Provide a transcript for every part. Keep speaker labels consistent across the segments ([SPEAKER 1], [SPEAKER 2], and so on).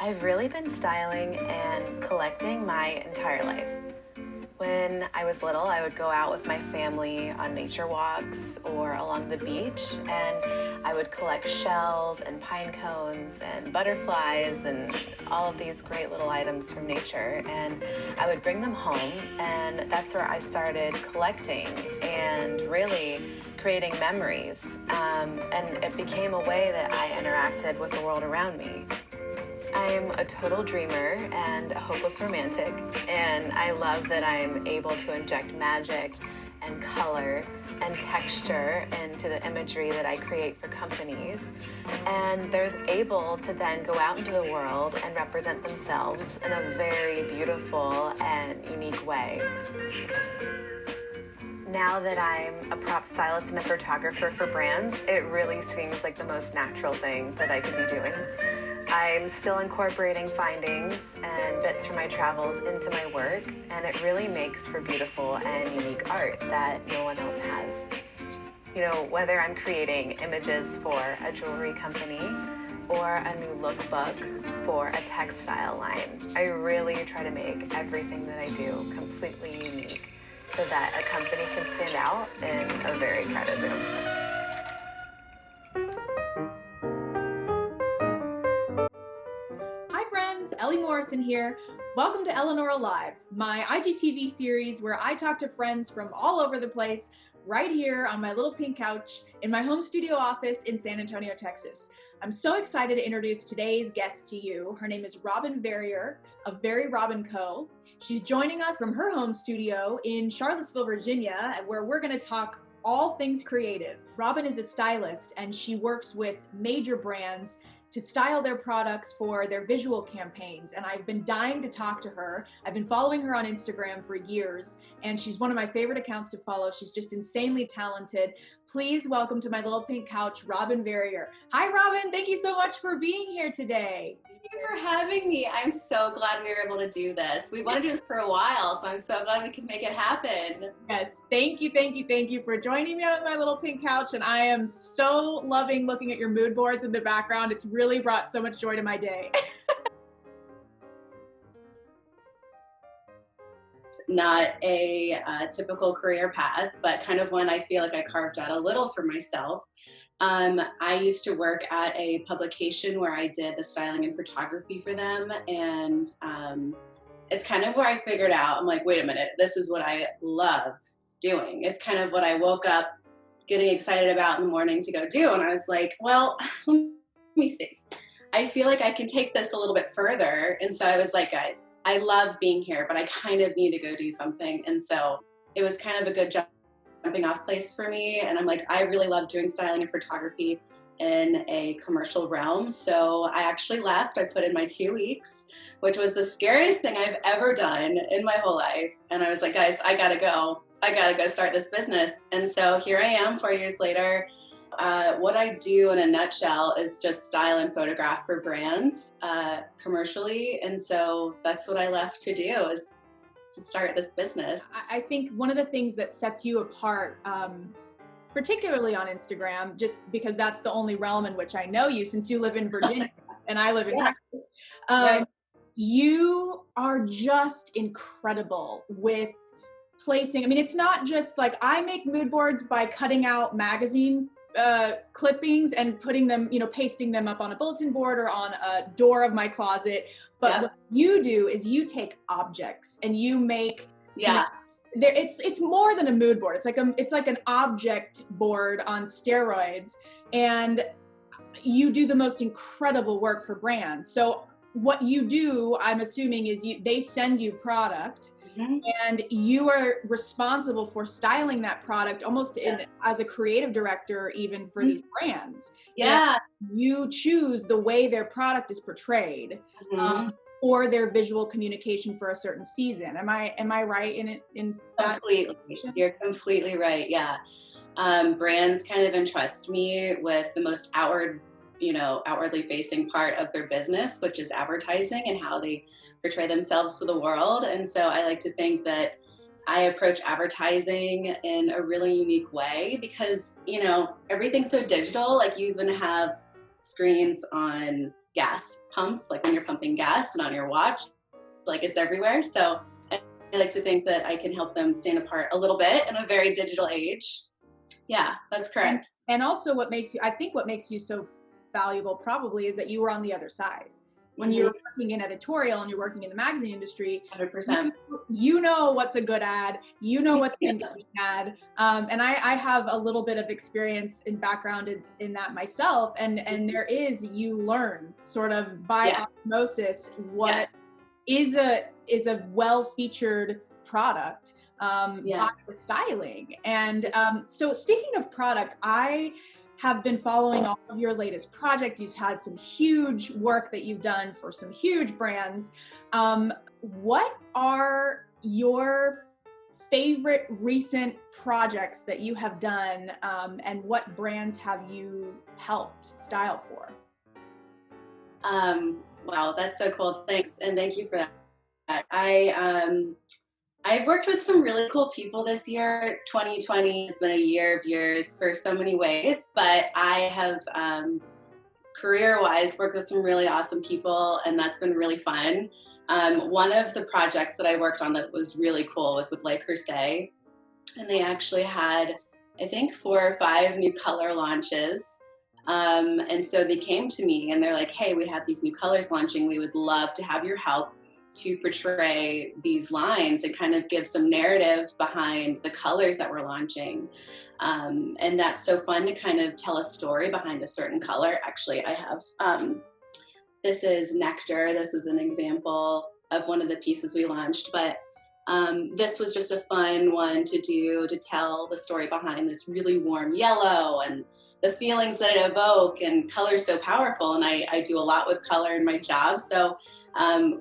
[SPEAKER 1] I've really been styling and collecting my entire life. When I was little, I would go out with my family on nature walks or along the beach, and I would collect shells and pine cones and butterflies and all of these great little items from nature. And I would bring them home, and that's where I started collecting and really creating memories. And it became a way that I interacted with the world around me. I'm a total dreamer and a hopeless romantic, and I love that I'm able to inject magic and color and texture into the imagery that I create for companies, and they're able to then go out into the world and represent themselves in a very beautiful and unique way. Now that I'm a prop stylist and a photographer for brands, it really seems like the most natural thing that I could be doing. I'm still incorporating findings and bits from my travels into my work, and it really makes for beautiful and unique art that no one else has. You know, whether I'm creating images for a jewelry company or a new lookbook for a textile line, I really try to make everything that I do completely unique so that a company can stand out in a very crowded room.
[SPEAKER 2] Ellie Morrison here. Welcome to Eleanora Live, my IGTV series where I talk to friends from all over the place right here on my little pink couch in my home studio office in San Antonio, Texas. I'm so excited to introduce today's guest to you. Her name is Robin Verrier of Verry Robin Co. She's joining us from her home studio in Charlottesville, Virginia, where we're going to talk all things creative. Robin is a stylist and she works with major brands to style their products for their visual campaigns. And I've been dying to talk to her. I've been following her on Instagram for years, and she's one of my favorite accounts to follow. She's just insanely talented. Please welcome to my little pink couch, Robin Verrier. Hi, Robin. Thank you so much for being here today.
[SPEAKER 3] Thank you for having me. I'm so glad we were able to do this. We want to do this for a while, so I'm so glad we could make it happen.
[SPEAKER 2] Yes, thank you for joining me on my little pink couch. And I am so loving looking at your mood boards in the background. It's really brought so much joy to my day.
[SPEAKER 3] It's not a typical career path, but kind of one I feel like I carved out a little for myself. I used to work at a publication where I did the styling and photography for them, and it's kind of where I figured out, I'm like, wait a minute, this is what I love doing. It's kind of what I woke up getting excited about in the morning to go do, and I was like, well, let me see. I feel like I can take this a little bit further, and so I was like, guys, I love being here, but I kind of need to go do something, and so it was kind of a good jumping off place for me. And I'm like, I really love doing styling and photography in a commercial realm. So I actually left. I put in my 2 weeks, which was the scariest thing I've ever done in my whole life. And I was like, guys, I gotta go start this business. And so here I am 4 years later. What I do in a nutshell is just style and photograph for brands commercially. And so that's what I left to do, is to start this business.
[SPEAKER 2] I think one of the things that sets you apart, particularly on Instagram, just because that's the only realm in which I know you, since you live in Virginia and I live in Texas,
[SPEAKER 3] Right.
[SPEAKER 2] You are just incredible with placing. I mean, it's not just like I make mood boards by cutting out magazine clippings and putting them, pasting them up on a bulletin board or on a door of my closet. But what you do is you take objects and you make, it's more than a mood board. It's like an object board on steroids, and you do the most incredible work for brands. So what you do, I'm assuming, is they send you product. Mm-hmm. And you are responsible for styling that product almost as a creative director, even for these brands.
[SPEAKER 3] Yeah.
[SPEAKER 2] And you choose the way their product is portrayed, or their visual communication for a certain season. Am I right in that?
[SPEAKER 3] Completely. You're completely right. Yeah. Brands kind of entrust me with the most outwardly facing part of their business, which is advertising and how they portray themselves to the world. And so I like to think that I approach advertising in a really unique way because, everything's so digital. Like, you even have screens on gas pumps, like when you're pumping gas and on your watch, like it's everywhere. So I like to think that I can help them stand apart a little bit in a very digital age. Yeah, that's correct.
[SPEAKER 2] And also what makes you so valuable probably is that you were on the other side. When you're working in editorial and you're working in the magazine industry,
[SPEAKER 3] 100%.
[SPEAKER 2] You know what's a good ad, you know what's an engaging ad. And I have a little bit of experience and background in that myself. And you learn sort of by osmosis what is a well-featured product by the styling. And so speaking of product, I have been following all of your latest project. You've had some huge work that you've done for some huge brands. What are your favorite recent projects that you have done, and what brands have you helped style for?
[SPEAKER 3] Wow, that's so cool. Thanks. And thank you for that. I've worked with some really cool people this year. 2020 has been a year of years for so many ways, but I have career-wise worked with some really awesome people, and that's been really fun. One of the projects that I worked on that was really cool was with Le Creuset, and they actually had, I think, 4 or 5 new color launches. And so they came to me and they're like, hey, we have these new colors launching. We would love to have your help to portray these lines and kind of give some narrative behind the colors that we're launching. And that's so fun to kind of tell a story behind a certain color. Actually, I have, this is Nectar. This is an example of one of the pieces we launched, but this was just a fun one to do, to tell the story behind this really warm yellow and the feelings that it evoke, and color's so powerful. And I do a lot with color in my job. So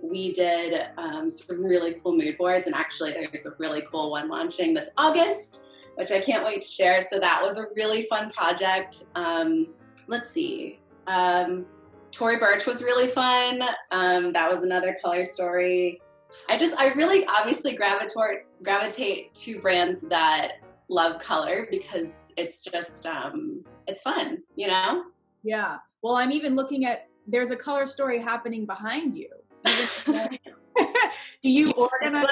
[SPEAKER 3] we did some really cool mood boards, and actually there's a really cool one launching this August, which I can't wait to share. So that was a really fun project. Let's see. Tory Burch was really fun. That was another color story. I really obviously gravitate to brands that love color because it's just, it's fun, you know?
[SPEAKER 2] Yeah. Well, I'm even looking at, there's a color story happening behind you. Do you organize?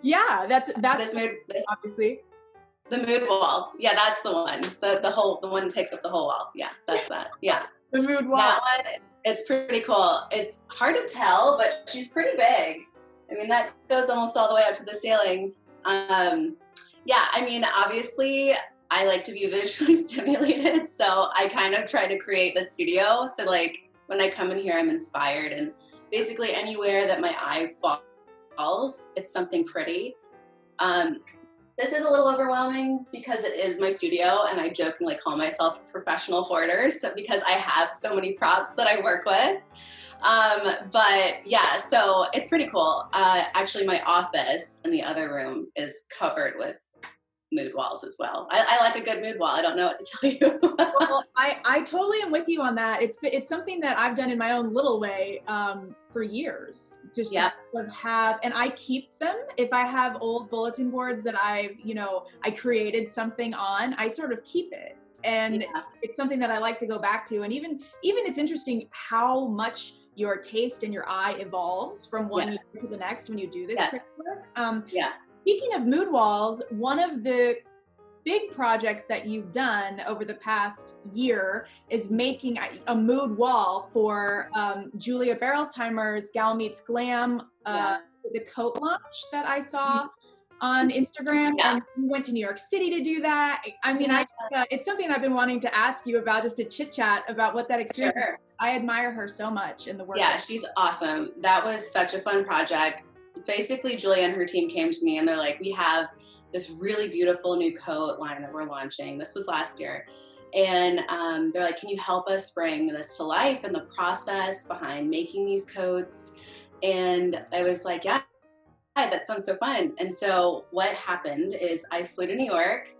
[SPEAKER 2] Yeah, that's
[SPEAKER 3] this mood,
[SPEAKER 2] obviously.
[SPEAKER 3] The mood wall. Yeah, that's the one. The one that takes up the whole wall. Yeah, that's that. Yeah.
[SPEAKER 2] The mood wall.
[SPEAKER 3] That one, it's pretty cool. It's hard to tell, but she's pretty big. I mean, that goes almost all the way up to the ceiling. Yeah, I mean, obviously, I like to be visually stimulated, so I kind of try to create the studio. So, like, when I come in here, I'm inspired, and basically anywhere that my eye falls, it's something pretty. This is a little overwhelming because it is my studio, and I jokingly call myself a professional hoarder, so because I have so many props that I work with. But yeah, so it's pretty cool. Actually, my office in the other room is covered with mood walls as well. I like a good mood wall. I don't know what to tell you.
[SPEAKER 2] Well, I totally am with you on that. It's something that I've done in my own little way for years. Just to sort of have, and I keep them. If I have old bulletin boards that I created something on, I sort of keep it. And it's something that I like to go back to. And even it's interesting how much your taste and your eye evolves from one year to the next when you do this creative work. Speaking of mood walls, one of the big projects that you've done over the past year is making a mood wall for Julia Berolsheimer's Gal Meets Glam, the coat launch that I saw on Instagram. And you went to New York City to do that. I mean, it's something I've been wanting to ask you about, just to chit chat about what that experience was. I admire her so much in the work.
[SPEAKER 3] Yeah, she's awesome. That was such a fun project. Basically, Julia and her team came to me and they're like, we have this really beautiful new coat line that we're launching. This was last year. And they're like, can you help us bring this to life and the process behind making these coats? And I was like, yeah, that sounds so fun. And so what happened is I flew to New York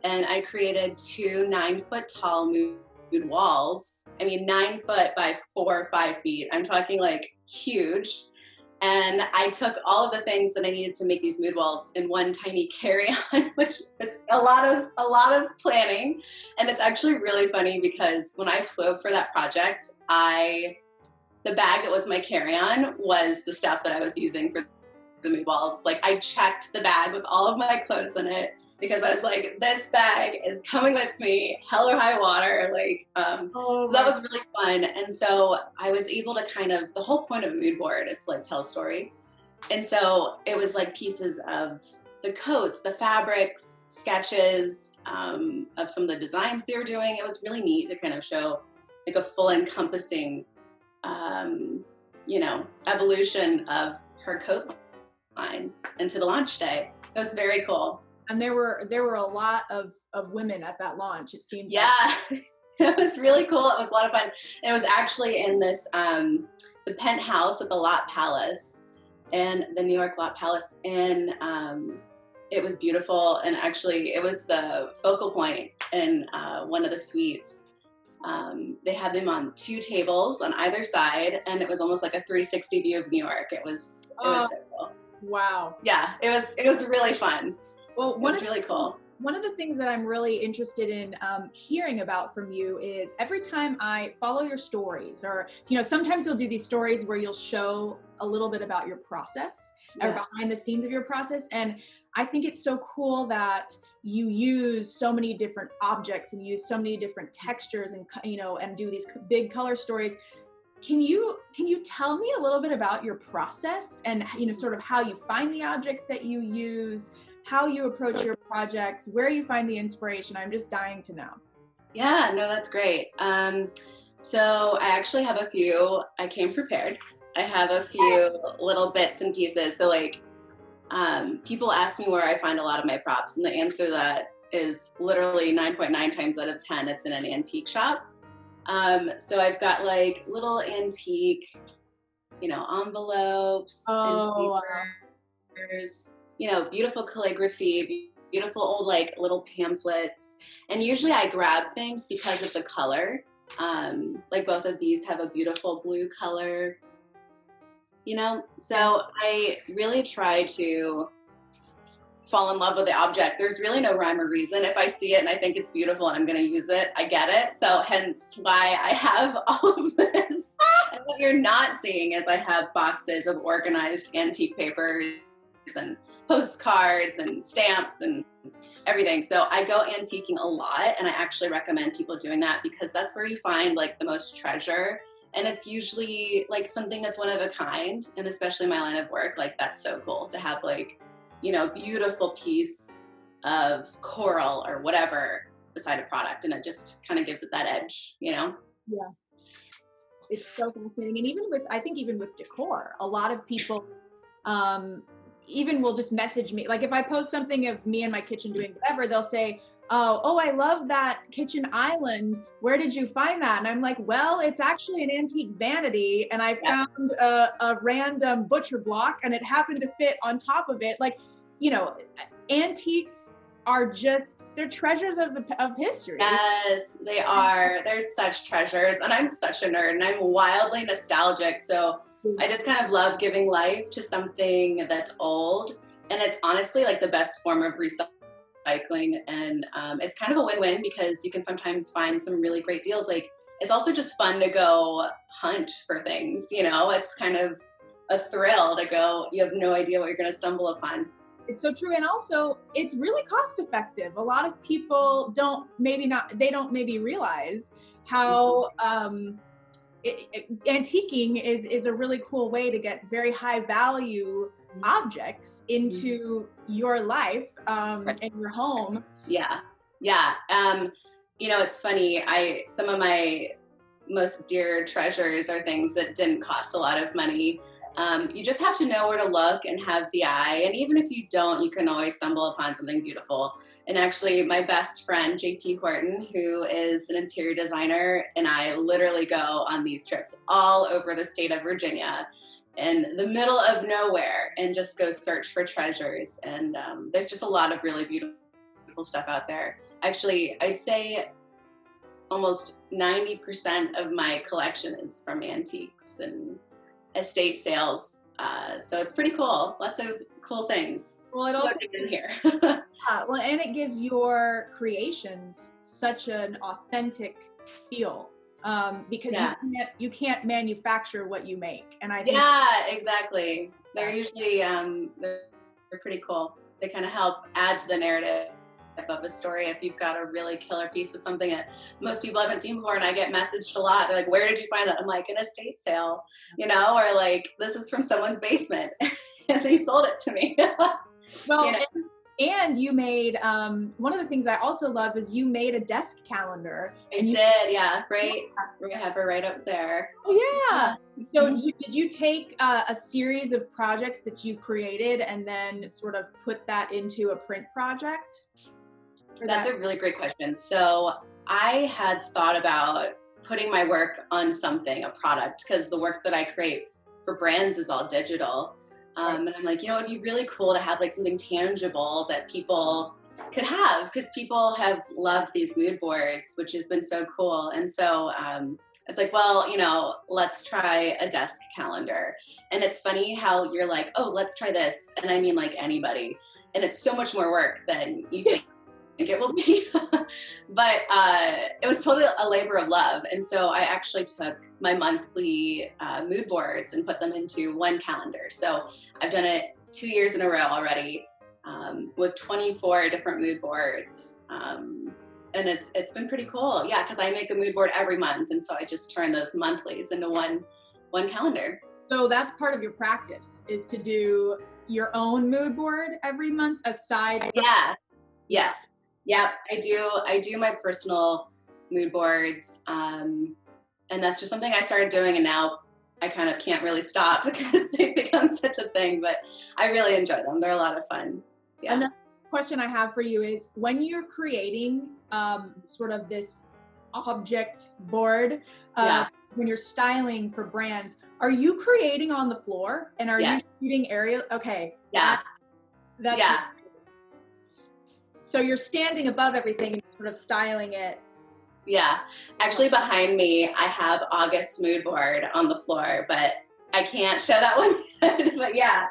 [SPEAKER 3] and I created 2 9-foot tall mood walls. I mean, 9 foot by 4 or 5 feet. I'm talking like huge. And I took all of the things that I needed to make these mood walls in one tiny carry-on, which it's a lot of planning. And it's actually really funny because when I flew for that project, the bag that was my carry-on was the stuff that I was using for the mood balls. Like I checked the bag with all of my clothes in it because I was like, this bag is coming with me, hell or high water. Like, so that was really fun. And so I was able to kind of, the whole point of a mood board is to like tell a story. And so it was like pieces of the coats, the fabrics, sketches of some of the designs they were doing. It was really neat to kind of show like a full encompassing, evolution of her coat line into the launch day. It was very cool.
[SPEAKER 2] And there were a lot of women at that launch, it seemed.
[SPEAKER 3] Yeah, it was really cool. It was a lot of fun. And it was actually in this, the penthouse at the Lot Palace, and the New York Lot Palace. And it was beautiful. And actually it was the focal point in one of the suites. They had them on 2 tables on either side, and it was almost like a 360 view of New York. It was so cool.
[SPEAKER 2] Wow.
[SPEAKER 3] Yeah, it was really fun.
[SPEAKER 2] Well,
[SPEAKER 3] it was really cool.
[SPEAKER 2] One of the things that I'm really interested in hearing about from you is every time I follow your stories, or, sometimes you'll do these stories where you'll show a little bit about your process or behind the scenes of your process. And I think it's so cool that you use so many different objects and use so many different textures and, and do these big color stories. Can you tell me a little bit about your process and, sort of how you find the objects that you use, how you approach your projects, where you find the inspiration? I'm just dying to know.
[SPEAKER 3] Yeah, no, that's great. So I actually have a few, I came prepared. I have a few little bits and pieces. So like, people ask me where I find a lot of my props, and the answer to that is literally 9.9 times out of 10, it's in an antique shop. So I've got like little antique, envelopes, and papers, beautiful calligraphy, beautiful old like little pamphlets. And usually I grab things because of the color. Like both of these have a beautiful blue color, so I really try to fall in love with the object. There's really no rhyme or reason. If I see it and I think it's beautiful and I'm going to use it, I get it. So hence why I have all of this. And what you're not seeing is I have boxes of organized antique papers and postcards and stamps and everything. So I go antiquing a lot, and I actually recommend people doing that because that's where you find like the most treasure. And it's usually like something that's one of a kind. And especially my line of work, like that's so cool to have like, beautiful piece of coral or whatever beside a product. And it just kind of gives it that edge,
[SPEAKER 2] Yeah. It's so fascinating. And even with decor, a lot of people even will just message me. Like if I post something of me in my kitchen doing whatever, they'll say, oh, I love that kitchen island. Where did you find that? And I'm like, well, it's actually an antique vanity, and I found a random butcher block, and it happened to fit on top of it. Like, antiques are they're treasures of history.
[SPEAKER 3] Yes, they are. They're such treasures. And I'm such a nerd, and I'm wildly nostalgic. So I just kind of love giving life to something that's old. And it's honestly like the best form of recycling. And it's kind of a win-win because you can sometimes find some really great deals. Like it's also just fun to go hunt for things, it's kind of a thrill to go, you have no idea what you're going to stumble upon.
[SPEAKER 2] It's so true. And also it's really cost effective. A lot of people don't maybe realize how, antiquing is a really cool way to get very high value objects into your life and your home.
[SPEAKER 3] Yeah. It's funny. Some of my most dear treasures are things that didn't cost a lot of money. You just have to know where to look and have the eye. And even if you don't, you can always stumble upon something beautiful. And actually my best friend, JP Horton, who is an interior designer, and I literally go on these trips all over the state of Virginia in the middle of nowhere and just go search for treasures. And there's just a lot of really beautiful stuff out there. Actually, I'd say almost 90% of my collection is from antiques and estate sales. So it's pretty cool. Lots of cool things.
[SPEAKER 2] Well, it also
[SPEAKER 3] in here.
[SPEAKER 2] and it gives your creations such an authentic feel. because
[SPEAKER 3] Yeah.
[SPEAKER 2] you can't manufacture what you make. And I think
[SPEAKER 3] Yeah, exactly. They're usually they're pretty cool. They kind of help add to the narrative of a story. If you've got a really killer piece of something that most people haven't seen before, and I get messaged a lot, they're like, "Where did you find that?" I'm like, "An estate sale, or like, this is from someone's basement, and they sold it to me."
[SPEAKER 2] well,
[SPEAKER 3] You know?
[SPEAKER 2] and you made one of the things I also love is you made a desk calendar.
[SPEAKER 3] I did, yeah, right. I have her right up there.
[SPEAKER 2] Oh yeah. So
[SPEAKER 3] Mhm.
[SPEAKER 2] did you take a series of projects that you created and then sort of put that into a print project?
[SPEAKER 3] That's a really great question. So I had thought about putting my work on something, a product, because the work that I create for brands is all digital. And I'm like, it'd be really cool to have like something tangible that people could have, because people have loved these mood boards, which has been so cool. And so it's like, well, let's try a desk calendar. And it's funny how you're like, oh, let's try this. And I mean, like anybody. And it's so much more work than you think it will be. But it was totally a labor of love. And so I actually took my monthly mood boards and put them into one calendar. So I've done it 2 years in a row already, with 24 different mood boards. And it's been pretty cool. Yeah, because I make a mood board every month. And so I just turn those monthlies into one calendar.
[SPEAKER 2] So that's part of your practice, is to do your own mood board every month aside from
[SPEAKER 3] Yeah. Yes. Yeah, I do my personal mood boards. And that's just something I started doing, and now I kind of can't really stop because they've become such a thing, but I really enjoy them. They're a lot of fun. Yeah.
[SPEAKER 2] And the question I have for you is, when you're creating sort of this object board, when you're styling for brands, are you creating on the floor, and are you shooting aerial? Okay.
[SPEAKER 3] Yeah.
[SPEAKER 2] That's so you're standing above everything and sort of styling it.
[SPEAKER 3] Yeah. Actually, behind me, I have August's mood board on the floor, but I can't show that one yet. But yeah.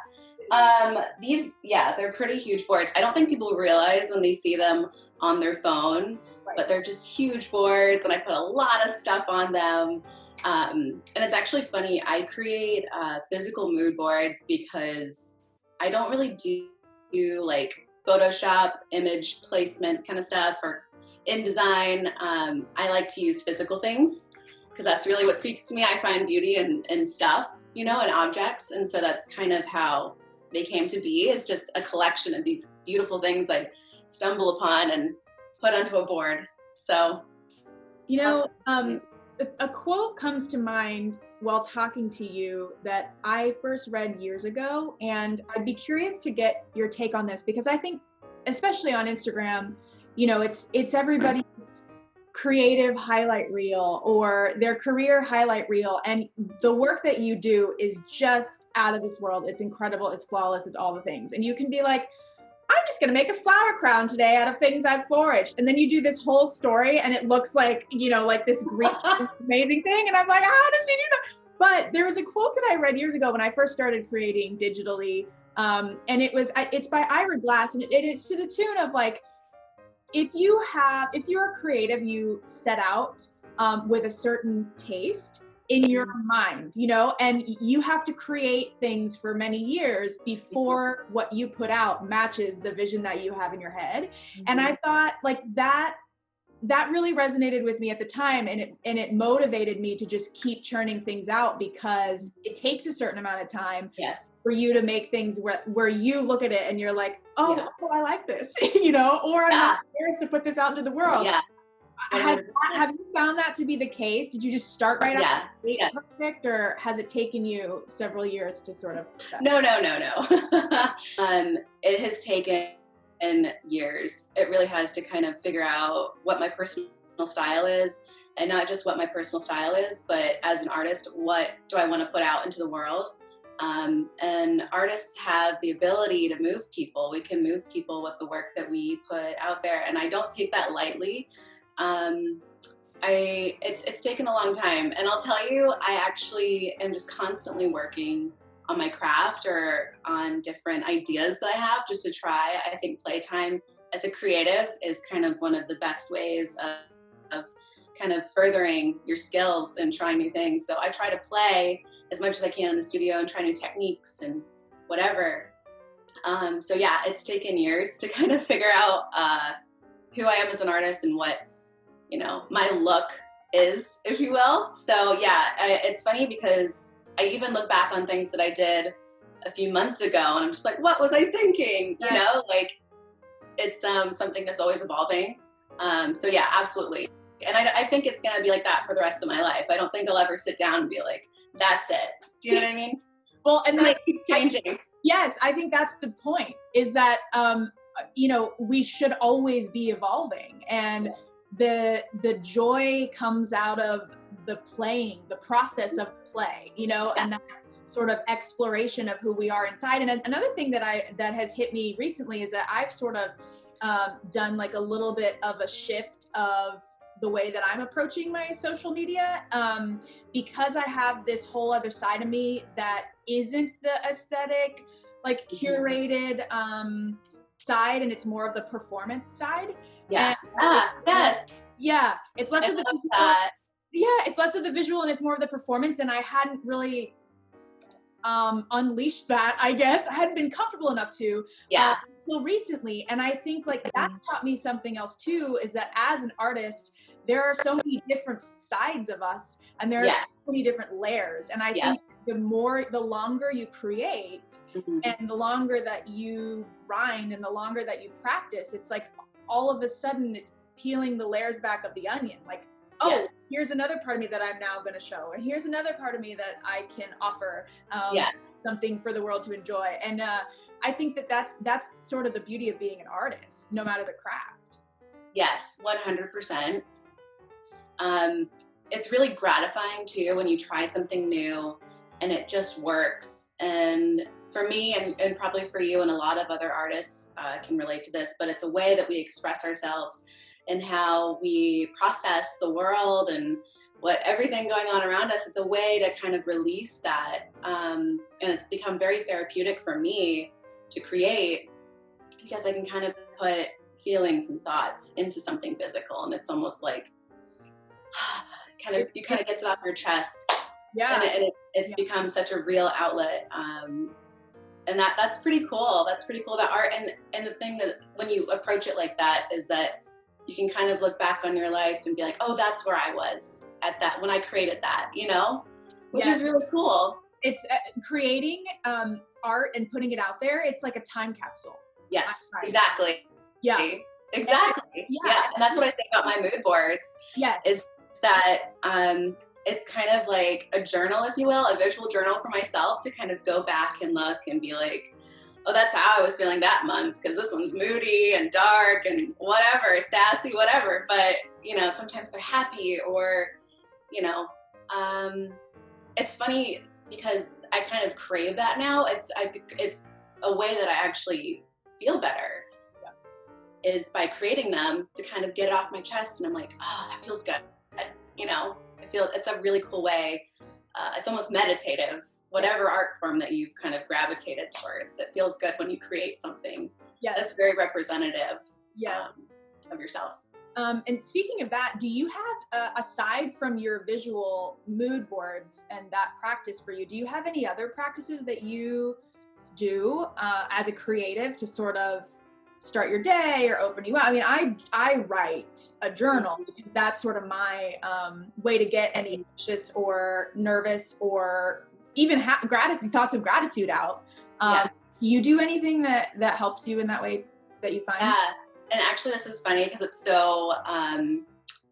[SPEAKER 3] They're pretty huge boards. I don't think people realize when they see them on their phone, but they're just huge boards, and I put a lot of stuff on them. And it's actually funny, I create physical mood boards because I don't really do like Photoshop image placement kind of stuff or InDesign. I like to use physical things because that's really what speaks to me. I find beauty in stuff, and objects. And so that's kind of how they came to be, is just a collection of these beautiful things I stumble upon and put onto a board. So,
[SPEAKER 2] a quote comes to mind while talking to you that I first read years ago, and I'd be curious to get your take on this, because I think, especially on Instagram, it's everybody's creative highlight reel or their career highlight reel, and the work that you do is just out of this world. It's incredible, it's flawless, it's all the things. And you can be like, I'm just going to make a flower crown today out of things I've foraged. And then you do this whole story and it looks like, like this great, amazing thing. And I'm like, how does she do that? But there was a quote that I read years ago when I first started creating digitally. And it's by Ira Glass. And it is to the tune of like, if you're a creative, you set out with a certain taste in your mind, and you have to create things for many years before what you put out matches the vision that you have in your head. Mm-hmm. And I thought like that really resonated with me at the time, and it motivated me to just keep churning things out, because it takes a certain amount of time for you to make things where you look at it and you're like, oh, I like this, or I'm not embarrassed to put this out into the world. Yeah. Have you found that to be the case? Did you just start right out perfect, or has it taken you several years to sort of?
[SPEAKER 3] No. It has taken years. It really has, to kind of figure out what my personal style is, and not just what my personal style is, but as an artist, what do I want to put out into the world? And artists have the ability to move people. We can move people with the work that we put out there, and I don't take that lightly. It's taken a long time, and I'll tell you, I actually am just constantly working on my craft or on different ideas that I have just to try. I think playtime as a creative is kind of one of the best ways of kind of furthering your skills and trying new things. So I try to play as much as I can in the studio and try new techniques and whatever. So yeah, it's taken years to kind of figure out who I am as an artist and what, you know, my look is, if you will. So yeah, it's funny because I even look back on things that I did a few months ago and I'm just like, what was I thinking? You know, like it's something that's always evolving. So yeah, absolutely. And I think it's going to be like that for the rest of my life. I don't think I'll ever sit down and be like, that's it. Do you know what I mean?
[SPEAKER 2] Well, and that's
[SPEAKER 3] keep changing.
[SPEAKER 2] Yes, I think that's the point, is that, you know, we should always be evolving, and the joy comes out of the playing, the process of play, you know, and that sort of exploration of who we are inside. And another thing that has hit me recently is that I've sort of done like a little bit of a shift of the way that I'm approaching my social media, because I have this whole other side of me that isn't the aesthetic, like curated side, and it's more of the performance side.
[SPEAKER 3] Yeah.
[SPEAKER 2] Yes. Yeah. It's less of the visual.
[SPEAKER 3] That.
[SPEAKER 2] Yeah, it's less of the visual and it's more of the performance. And I hadn't really unleashed that, I guess. I hadn't been comfortable enough to until recently. And I think like that's taught me something else too, is that as an artist, there are so many different sides of us, and there are so many different layers. And I think the longer you create and the longer that you grind and the longer that you practice, it's like all of a sudden it's peeling the layers back of the onion. Like, oh, here's another part of me that I'm now going to show. And here's another part of me that I can offer something for the world to enjoy. And I think that that's sort of the beauty of being an artist, no matter the craft.
[SPEAKER 3] Yes, 100%. It's really gratifying too when you try something new and it just works. And for me, and probably for you and a lot of other artists can relate to this, but it's a way that we express ourselves and how we process the world and what everything going on around us. It's a way to kind of release that. And it's become very therapeutic for me to create, because I can kind of put feelings and thoughts into something physical. And it's almost like, you kind of get it off your chest. Yeah. And it's become such a real outlet. And that's pretty cool. That's pretty cool about art. And the thing that when you approach it like that is that you can kind of look back on your life and be like, oh, that's where I was at that, when I created that, you know, which is really cool.
[SPEAKER 2] It's creating art and putting it out there. It's like a time capsule.
[SPEAKER 3] Yes, exactly.
[SPEAKER 2] Yeah.
[SPEAKER 3] Exactly. Yeah. And that's what I think about my mood boards.
[SPEAKER 2] Yes.
[SPEAKER 3] Is that it's kind of like a journal, if you will, a visual journal for myself to kind of go back and look and be like, oh, that's how I was feeling that month, because this one's moody and dark and whatever, sassy, whatever. But, you know, sometimes they're happy, or, you know, it's funny because I kind of crave that now. It's a way that I actually feel better is by creating them to kind of get it off my chest. And I'm like, oh, that feels good. You know, I feel it's a really cool way. It's almost meditative, whatever art form that you've kind of gravitated towards. It feels good when you create something that's very representative of yourself.
[SPEAKER 2] And speaking of that, do you have, aside from your visual mood boards and that practice for you, do you have any other practices that you do as a creative to sort of start your day or open you up? I mean, I write a journal because that's sort of my way to get any anxious or nervous or even thoughts of gratitude out. Do you do anything that helps you in that way that you find?
[SPEAKER 3] Yeah, and actually this is funny because it's so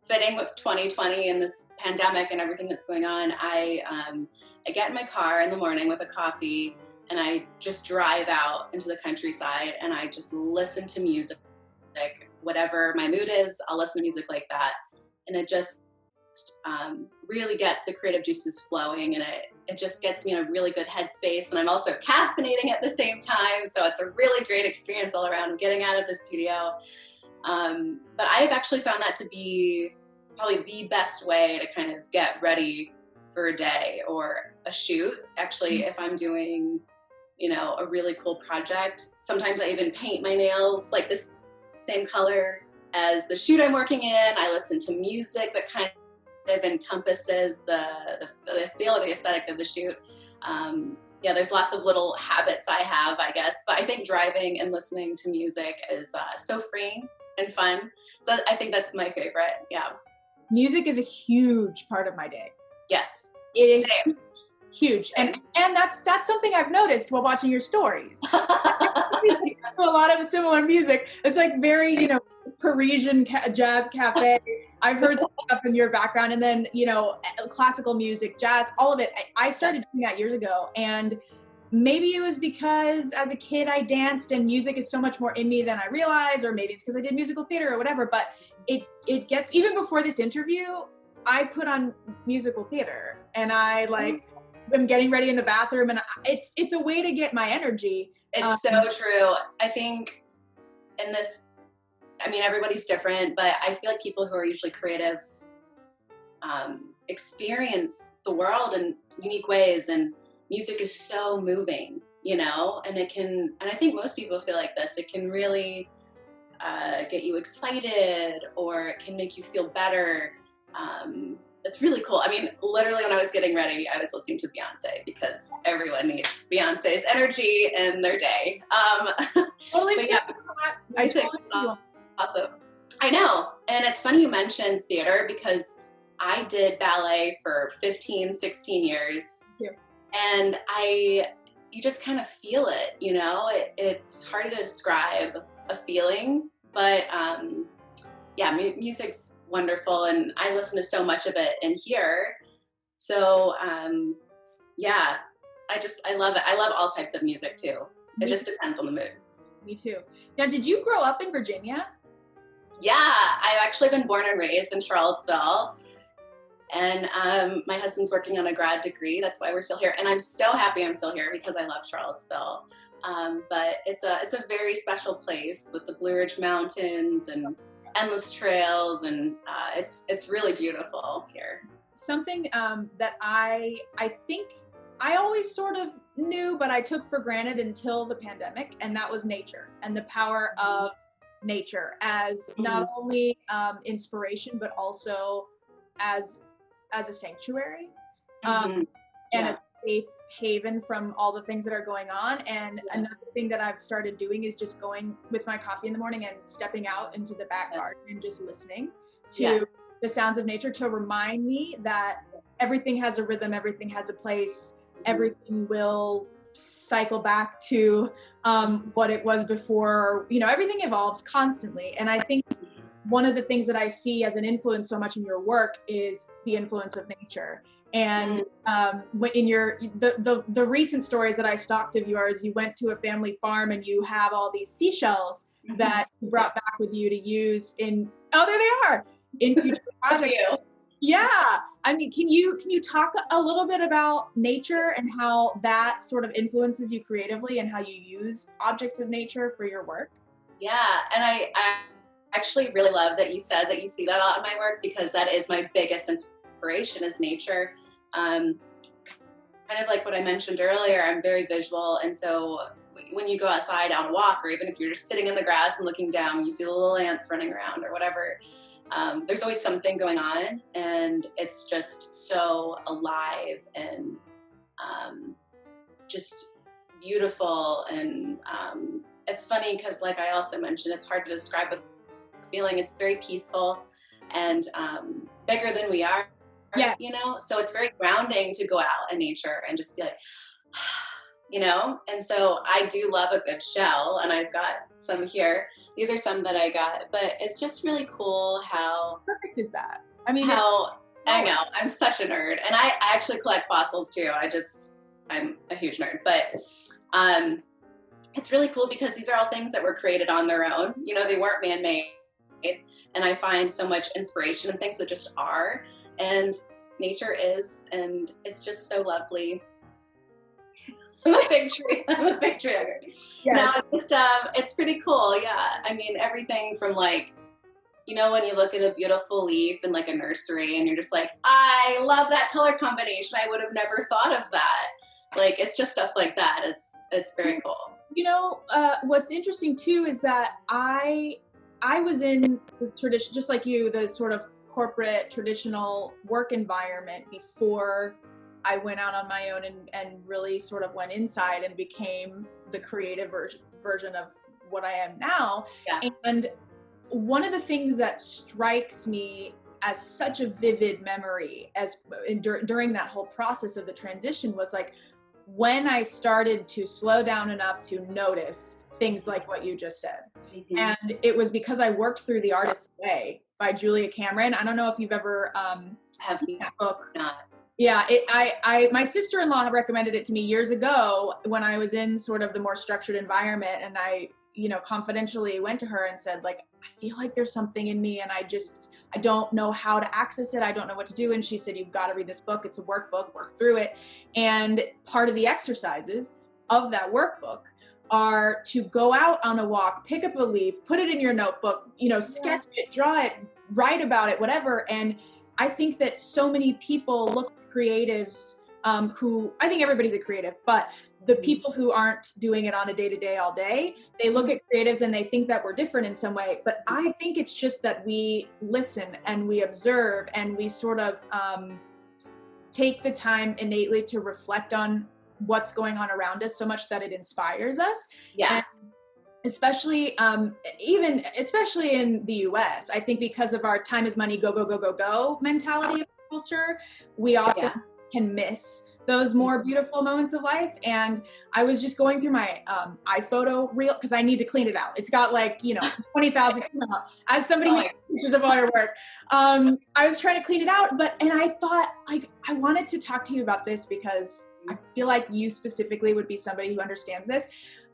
[SPEAKER 3] fitting with 2020 and this pandemic and everything that's going on. I get in my car in the morning with a coffee and I just drive out into the countryside and I just listen to music, like whatever my mood is, I'll listen to music like that. And it just really gets the creative juices flowing, and it just gets me in a really good headspace. And I'm also caffeinating at the same time. So it's a really great experience all around getting out of the studio. But I've actually found that to be probably the best way to kind of get ready for a day or a shoot. Actually, if I'm doing, you know, a really cool project, sometimes I even paint my nails like this same color as the shoot I'm working in. I listen to music that kind of encompasses the feel or the aesthetic of the shoot. There's lots of little habits I have, I guess, but I think driving and listening to music is so freeing and fun. So I think that's my favorite. Yeah.
[SPEAKER 2] Music is a huge part of my day.
[SPEAKER 3] Yes.
[SPEAKER 2] It is huge. And that's something I've noticed while watching your stories. A lot of similar music. It's like very, Parisian jazz cafe. I've heard some stuff in your background, and then, classical music, jazz, all of it. I started doing that years ago, and maybe it was because as a kid I danced and music is so much more in me than I realized, or maybe it's because I did musical theater or whatever, but it gets, even before this interview, I put on musical theater, and I am getting ready in the bathroom, and it's a way to get my energy.
[SPEAKER 3] It's so true. I think in this, everybody's different, but I feel like people who are usually creative experience the world in unique ways, and music is so moving, and I think most people feel like this. It can really get you excited, or it can make you feel better. It's really cool. Literally when I was getting ready, I was listening to Beyonce, because everyone needs Beyonce's energy in their day.
[SPEAKER 2] Totally. I totally
[SPEAKER 3] awesome. I know. And it's funny you mentioned theater, because I did ballet for 15, 16 years.
[SPEAKER 2] Yeah.
[SPEAKER 3] And you just kind of feel it, it's hard to describe a feeling, but music's wonderful, and I listen to so much of it in here. So I love it. I love all types of music too. It just depends on the mood.
[SPEAKER 2] Me too. Now, did you grow up in Virginia?
[SPEAKER 3] Yeah, I've actually been born and raised in Charlottesville, and my husband's working on a grad degree. That's why we're still here, and I'm so happy I'm still here, because I love Charlottesville. But it's a very special place with the Blue Ridge Mountains and endless trails, and it's really beautiful here.
[SPEAKER 2] Something that I think I always sort of knew, but I took for granted until the pandemic, and that was nature, and the power of nature as not only inspiration, but also as a sanctuary, and a safe haven from all the things that are going on. And another thing that I've started doing is just going with my coffee in the morning and stepping out into the back garden and just listening to the sounds of nature, to remind me that everything has a rhythm, everything has a place, everything will cycle back to what it was before. Everything evolves constantly. And I think one of the things that I see as an influence so much in your work is the influence of nature. And in the recent stories that I stalked of yours, you went to a family farm and you have all these seashells that you brought back with you to use in, there they are, in future projects. Yeah. Can you talk a little bit about nature and how that sort of influences you creatively, and how you use objects of nature for your work?
[SPEAKER 3] Yeah. And I actually really love that you said that you see that a lot in my work, because that is my biggest inspiration, is nature. Kind of like what I mentioned earlier, I'm very visual, and so when you go outside on a walk, or even if you're just sitting in the grass and looking down, you see the little ants running around or whatever, there's always something going on, and it's just so alive and just beautiful. And it's funny because, like I also mentioned, it's hard to describe a feeling. It's very peaceful and bigger than we are.
[SPEAKER 2] Yeah.
[SPEAKER 3] So it's very grounding to go out in nature and just be like, and so I do love a good shell, and I've got some here. These are some that I got, but it's just really cool how
[SPEAKER 2] perfect is that?
[SPEAKER 3] I know, I'm such a nerd, and I actually collect fossils too. I'm a huge nerd, but it's really cool because these are all things that were created on their own. They weren't man-made, and I find so much inspiration in things that just are. And nature is, and it's just so lovely. I'm a big tree hugger. Yes. No, it's pretty cool. Yeah. Everything from when you look at a beautiful leaf in like a nursery and you're just like, I love that color combination. I would have never thought of that. It's just stuff like that. It's very cool.
[SPEAKER 2] What's interesting too is that I I was in the tradition, just like you, the sort of corporate traditional work environment before I went out on my own and really sort of went inside and became the creative version of what I am now.
[SPEAKER 3] Yeah.
[SPEAKER 2] And one of the things that strikes me as such a vivid memory during that whole process of the transition was like when I started to slow down enough to notice things like what you just said.
[SPEAKER 3] Mm-hmm.
[SPEAKER 2] And it was because I worked through The Artist's Way by Julia Cameron. I don't know if you've ever seen that book.
[SPEAKER 3] Not.
[SPEAKER 2] Yeah, my sister-in-law recommended it to me years ago when I was in sort of the more structured environment, and I, confidentially went to her and said, like, I feel like there's something in me and I don't know how to access it. I don't know what to do. And she said, you've got to read this book. It's a workbook, work through it. And part of the exercises of that workbook are to go out on a walk, pick up a leaf, put it in your notebook, sketch it, draw it, write about it, whatever. And I think that so many people look at creatives who, I think everybody's a creative, but the people who aren't doing it on a day-to-day all day, they look at creatives and they think that we're different in some way. But I think it's just that we listen and we observe and we sort of take the time innately to reflect on what's going on around us so much that it inspires us.
[SPEAKER 3] Yeah.
[SPEAKER 2] And especially in the US, I think because of our time is money, go, go, go, go, go mentality of culture, we often can miss those more beautiful moments of life. And I was just going through my iPhoto reel because I need to clean it out. It's got 20,000 as somebody who takes pictures of all your work. I was trying to clean it out, and I thought I wanted to talk to you about this because I feel like you specifically would be somebody who understands this.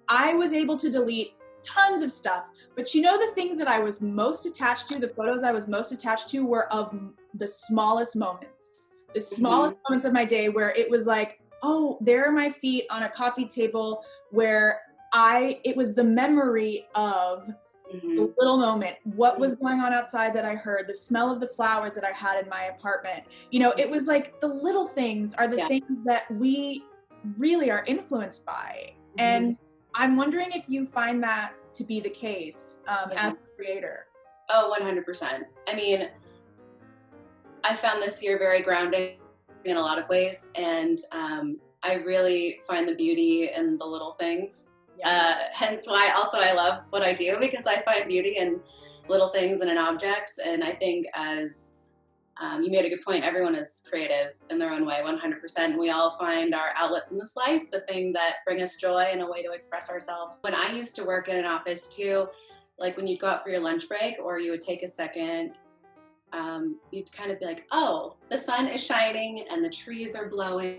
[SPEAKER 2] I was able to delete tons of stuff, but the things that I was most attached to, the photos I was most attached to were of the smallest moments. The smallest moments of my day where it was like, oh, there are my feet on a coffee table where it was the memory of the little moment, what was going on outside that I heard, the smell of the flowers that I had in my apartment. It was like the little things are the things that we really are influenced by. And I'm wondering if you find that to be the case as a creator.
[SPEAKER 3] Oh, 100%. I mean, I found this year very grounding in a lot of ways, and I really find the beauty in the little things. Hence why also I love what I do, because I find beauty in little things and in objects. And I think as you made a good point, everyone is creative in their own way, 100%. We all find our outlets in this life, the thing that bring us joy and a way to express ourselves. When I used to work in an office too, like when you'd go out for your lunch break or you would take a second, you'd kind of be like, oh, the sun is shining and the trees are blowing.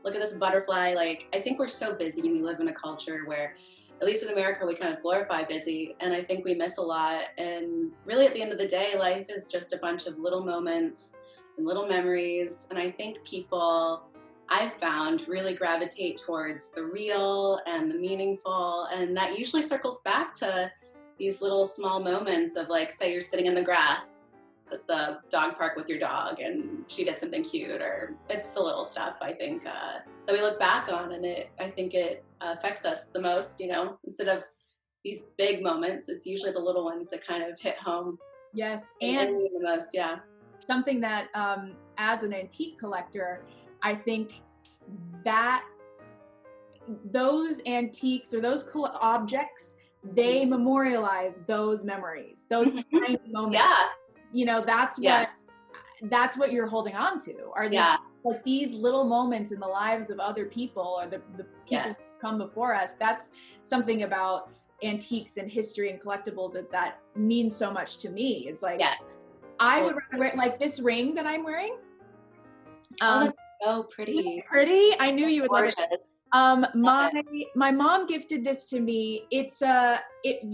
[SPEAKER 3] Look at this butterfly. I think we're so busy. We live in a culture where, at least in America, we kind of glorify busy. And I think we miss a lot. And really at the end of the day, life is just a bunch of little moments and little memories. And I think people, I've found, really gravitate towards the real and the meaningful. And that usually circles back to these little small moments of say you're sitting in the grass at the dog park with your dog and she did something cute, or it's the little stuff I think that we look back on, and I think it affects us the most, instead of these big moments. It's usually the little ones that kind of hit home.
[SPEAKER 2] Yes.
[SPEAKER 3] And the most,
[SPEAKER 2] something that as an antique collector, I think that those antiques or those objects, they memorialize those memories, those tiny moments. That's what you're holding on to, are these these little moments in the lives of other people, or the people who come before us. That's something about antiques and history and collectibles that means so much to me. It's I would wear this ring that I'm wearing.
[SPEAKER 3] It's so pretty.
[SPEAKER 2] Pretty. I knew you would love it. My mom gifted this to me. It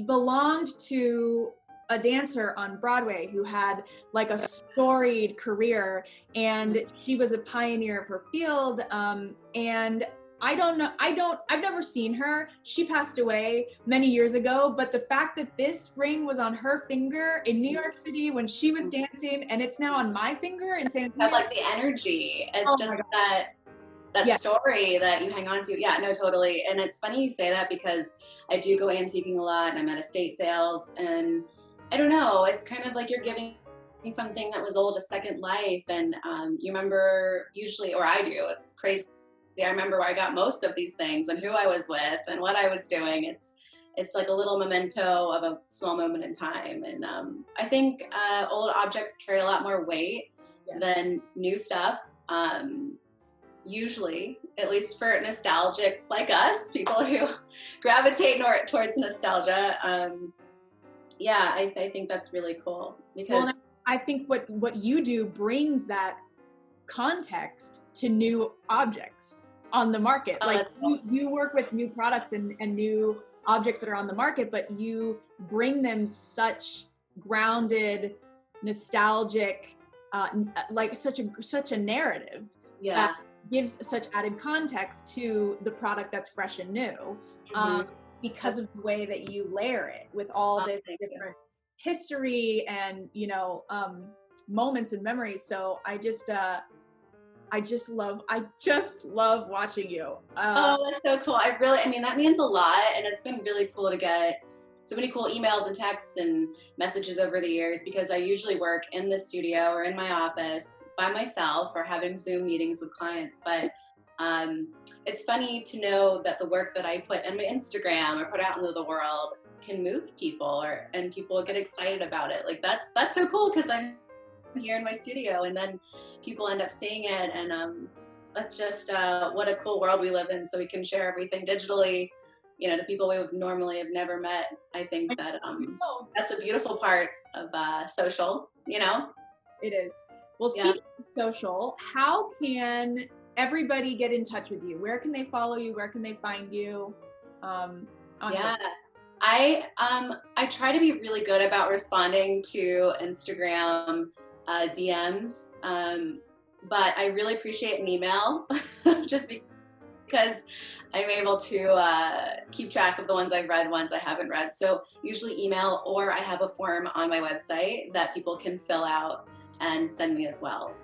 [SPEAKER 2] belonged to a dancer on Broadway who had a storied career, and she was a pioneer of her field. And I've never seen her. She passed away many years ago, but the fact that this ring was on her finger in New York City when she was dancing, and it's now on my finger in San Antonio.
[SPEAKER 3] The energy. It's just that that
[SPEAKER 2] Yeah.
[SPEAKER 3] story that you hang on to. Yeah, no, totally. And it's funny you say that because I do go antiquing a lot and I'm at estate sales, and I don't know, it's kind of like you're giving me something that was old a second life. And you remember usually, or I do, it's crazy. I remember where I got most of these things and who I was with and what I was doing. It's like a little memento of a small moment in time. And I think old objects carry a lot more weight than new stuff. Usually, at least for nostalgics like us, people who gravitate towards nostalgia. I think that's really cool because
[SPEAKER 2] I think what you do brings that context to new objects on the market. Like
[SPEAKER 3] cool.
[SPEAKER 2] you work with new products and new objects that are on the market, but you bring them such grounded, nostalgic, like such a narrative that gives such added context to the product that's fresh and new, because of the way that you layer it with all this different history and moments and memories. So I just love watching you.
[SPEAKER 3] Oh, that's so cool. That means a lot. And it's been really cool to get so many cool emails and texts and messages over the years, because I usually work in the studio or in my office by myself or having Zoom meetings with clients. But it's funny to know that the work that I put in my Instagram or put out into the world can move people, and people get excited about it. Like that's so cool, because I'm here in my studio and then people end up seeing it, and that's just what a cool world we live in, so we can share everything digitally, to people we would normally have never met. I think that that's a beautiful part of social,
[SPEAKER 2] It is. Well, speaking of social, how can everybody get in touch with you? Where can they follow you? Where can they find you?
[SPEAKER 3] I try to be really good about responding to Instagram DMs, but I really appreciate an email just because I'm able to keep track of the ones I've read, ones I haven't read. So usually email, or I have a form on my website that people can fill out and send me as well.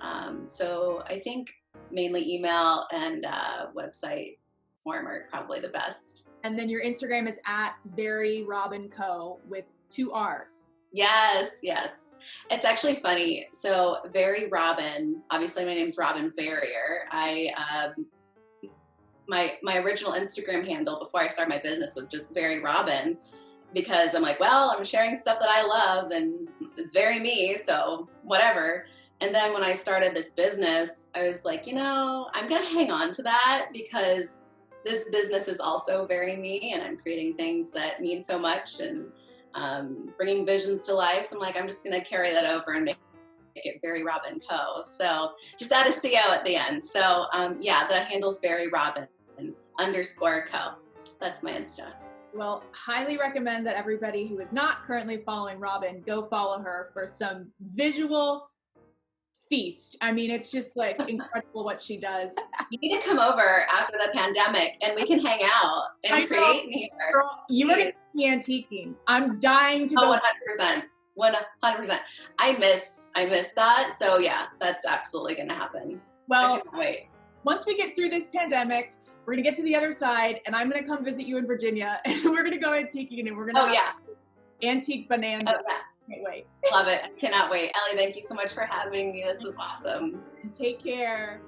[SPEAKER 3] So I think mainly email and website form are probably the best.
[SPEAKER 2] And then your Instagram is at Verry Robin Co. with 2 R's.
[SPEAKER 3] Yes. It's actually funny. So Verry Robin, obviously my name's Robin Verrier. My original Instagram handle before I started my business was just Verry Robin, because I'm like, well, I'm sharing stuff that I love and it's very me, so whatever. And then when I started this business, I was like, I'm going to hang on to that, because this business is also very me, and I'm creating things that mean so much and bringing visions to life. So I'm like, I'm just going to carry that over and make it Verry Robin Co. So just add a CO at the end. So the handle's Verry Robin _co. That's my Insta.
[SPEAKER 2] Well, highly recommend that everybody who is not currently following Robin go follow her for some visual feast. It's just like incredible what she does.
[SPEAKER 3] You need to come over after the pandemic and we can hang out and create in here.
[SPEAKER 2] Girl, you are going to be antiquing. I'm dying to go.
[SPEAKER 3] 100%. 100%. I miss that. So yeah, that's absolutely going to happen.
[SPEAKER 2] Well,
[SPEAKER 3] I can't wait.
[SPEAKER 2] Once we get through this pandemic, we're going to get to the other side, and I'm going to come visit you in Virginia, and we're going to go antiquing, and we're going to have antique bonanza.
[SPEAKER 3] Oh, yeah.
[SPEAKER 2] Can't wait.
[SPEAKER 3] Love it. I cannot wait. Ellie, thank you so much for having me. This was awesome.
[SPEAKER 2] Take care.